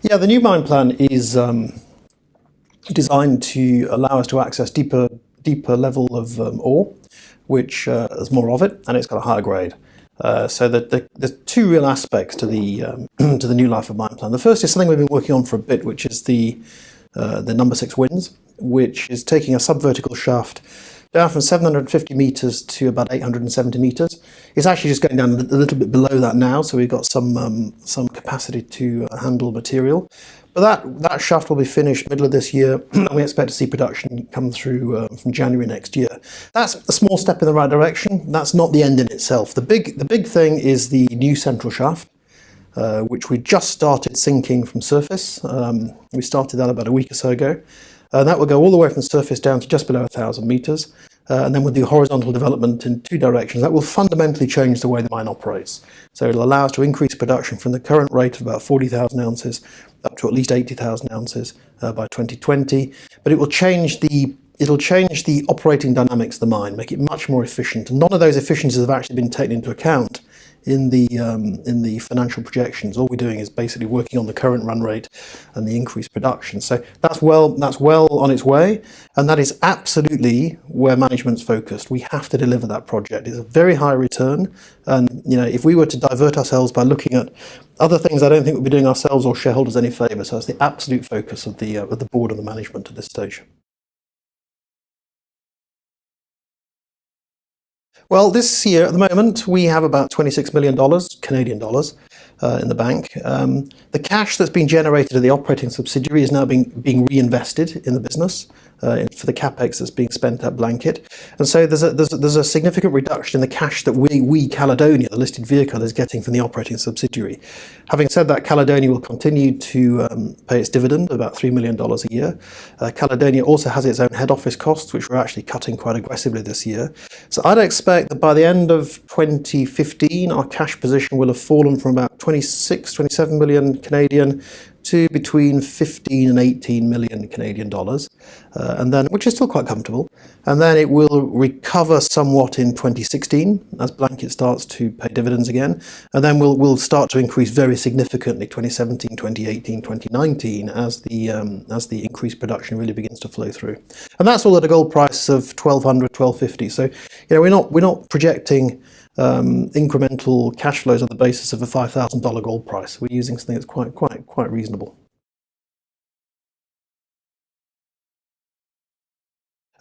Yeah, the new mine plan is designed to allow us to access deeper level of ore, which there's more of it, and it's got a higher grade. So there's two real aspects to the to the new life of mine plan. The first is something we've been working on for a bit, which is the number 6 winds, which is taking a subvertical shaft down from 750 meters to about 870 meters. It's actually just going down a little bit below that now, so we've got some capacity to handle material. But that shaft will be finished middle of this year, and we expect to see production come through from January next year. That's a small step in the right direction. That's not the end in itself. The big thing is the new central shaft, which we just started sinking from surface. We started that about a week or so ago. That will go all the way from surface down to just below 1,000 meters. And then we'll do horizontal development in 2 directions. That will fundamentally change the way the mine operates. So it'll allow us to increase production from the current rate of about 40,000 ounces up to at least 80,000 ounces by 2020. But it'll change the operating dynamics of the mine, make it much more efficient. And none of those efficiencies have actually been taken into account in the financial projections. All we're doing is basically working on the current run rate and the increased production. So that's well on its way, and that is absolutely where management's focused. We have to deliver that project. It's a very high return, and if we were to divert ourselves by looking at other things, I don't think we'd be doing ourselves or shareholders any favour. So that's the absolute focus of the board and the management at this stage. Well, this year, at the moment, we have about $26 million, Canadian dollars, in the bank. The cash that's been generated at the operating subsidiary is now being reinvested in the business for the capex that's being spent at Blanket. And so there's a significant reduction in the cash that we Caledonia, the listed vehicle, is getting from the operating subsidiary. Having said that, Caledonia will continue to pay its dividend, about $3 million a year. Caledonia also has its own head office costs, which we're actually cutting quite aggressively this year. So I'd expect that by the end of 2015, our cash position will have fallen from about 27 million Canadian to between 15 and 18 million Canadian dollars, and then, which is still quite comfortable. And then it will recover somewhat in 2016 as Blanket starts to pay dividends again, and then we'll start to increase very significantly 2017, 2018, 2019 as the increased production really begins to flow through. And that's all at a gold price of $1,200, $1,250. So we're not projecting incremental cash flows on the basis of a $5,000 gold price. We're using something that's quite reasonable.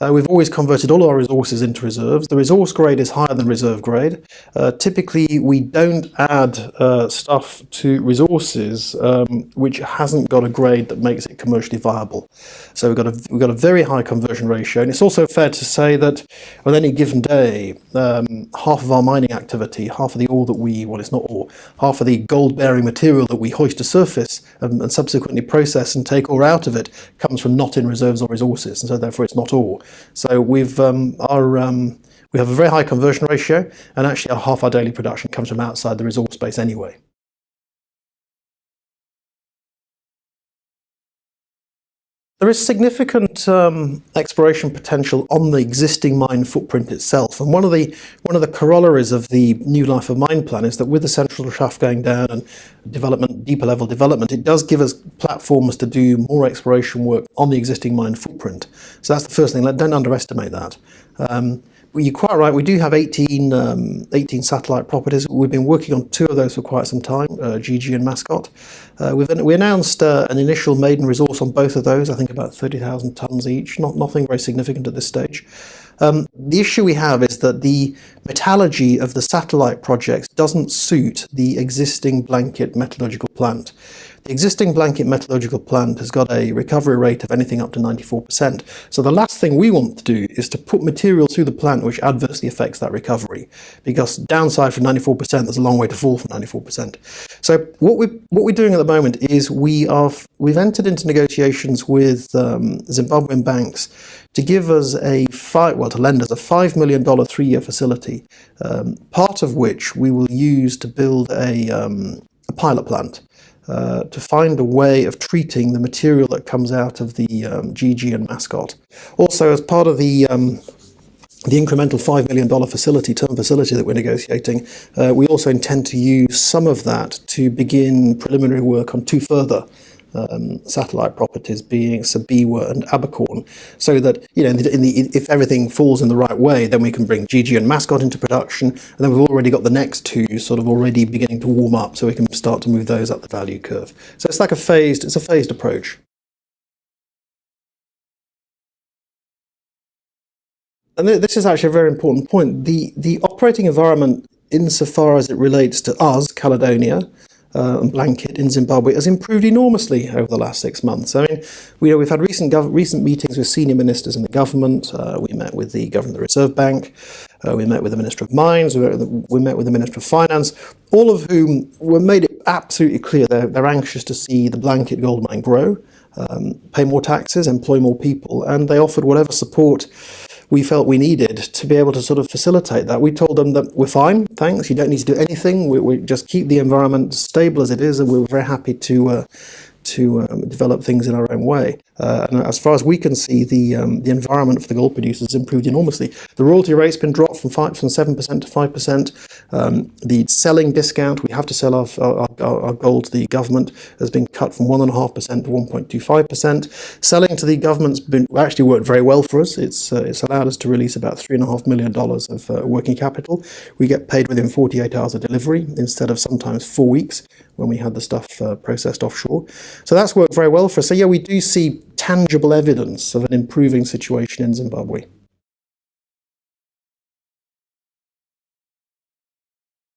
We've always converted all our resources into reserves. The resource grade is higher than reserve grade. Typically, we don't add stuff to resources which hasn't got a grade that makes it commercially viable. So we've got a very high conversion ratio, and it's also fair to say that on any given day, half of our mining activity, half of the ore that it's not ore, half of the gold-bearing material that we hoist to surface and subsequently process and take ore out of it comes from not in reserves or resources, and so therefore it's not ore. So we have a very high conversion ratio, and actually half our daily production comes from outside the resource base anyway. There is significant exploration potential on the existing mine footprint itself, and one of the corollaries of the new life of mine plan is that with the central shaft going down and deeper level development, it does give us platforms to do more exploration work on the existing mine footprint. So that's the first thing. Don't underestimate that. You're quite right. We do have 18 satellite properties. We've been working on 2 of those for quite some time, GG and Mascot. We announced an initial maiden resource on both of those, I think about 30,000 tonnes each, nothing very significant at this stage. The issue we have is that the metallurgy of the satellite projects doesn't suit the existing Blanket metallurgical plant. The existing Blanket metallurgical plant has got a recovery rate of anything up to 94%. So the last thing we want to do is to put material through the plant which adversely affects that recovery, because downside from 94%, there's a long way to fall from 94%. So what we're doing at the moment is we've entered into negotiations with Zimbabwean banks to give us to lend us a $5 million 3-year facility, part of which we will use to build a pilot plant. To find a way of treating the material that comes out of the GG and Mascot. Also, as part of the incremental $5 million term facility that we're negotiating, we also intend to use some of that to begin preliminary work on 2 further satellite properties being Sabiwa and Abercorn, so that if everything falls in the right way, then we can bring Gigi and Mascot into production, and then we've already got the next two sort of already beginning to warm up, so we can start to move those up the value curve. So it's like a phased approach. And this is actually a very important point. The operating environment, insofar as it relates to us, Caledonia, and Blanket in Zimbabwe, has improved enormously over the last 6 months. I mean, we've had recent meetings with senior ministers in the government. We met with the governor of the Reserve Bank. We met with the Minister of Mines. We met with the Minister of Finance, all of whom were made it absolutely clear they're anxious to see the Blanket gold mine grow, pay more taxes, employ more people, and they offered whatever support we felt we needed to be able to sort of facilitate that. We told them that we're fine, thanks, you don't need to do anything, we just keep the environment stable as it is, and we're very happy to develop things in our own way. And as far as we can see, the environment for the gold producers has improved enormously. The royalty rate's been dropped from 7% to 5%. The selling discount, we have to sell our gold to the government, has been cut from 1.5% to 1.25%. Selling to the government's actually worked very well for us. It's allowed us to release about $3.5 million of working capital. We get paid within 48 hours of delivery instead of sometimes 4 weeks when we had the stuff processed offshore. So that's worked very well for us. So yeah, we do see tangible evidence of an improving situation in Zimbabwe.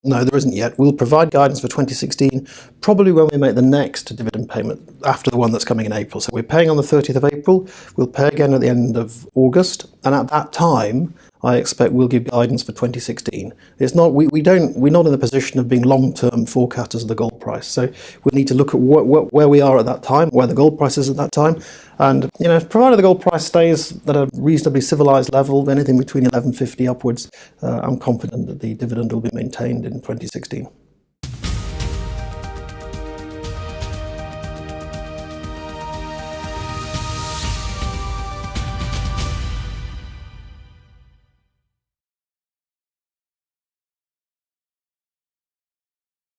No, there isn't yet. We'll provide guidance for 2016 probably when we make the next dividend payment after the one that's coming in April. So we're paying on the 30th of April. We'll pay again at the end of August, and at that time, I expect we'll give guidance for 2016. It's not we're not in the position of being long-term forecasters of the gold price. So we need to look at where we are at that time, where the gold price is at that time, and provided the gold price stays at a reasonably civilized level, anything between 1150 upwards, I'm confident that the dividend will be maintained in 2016.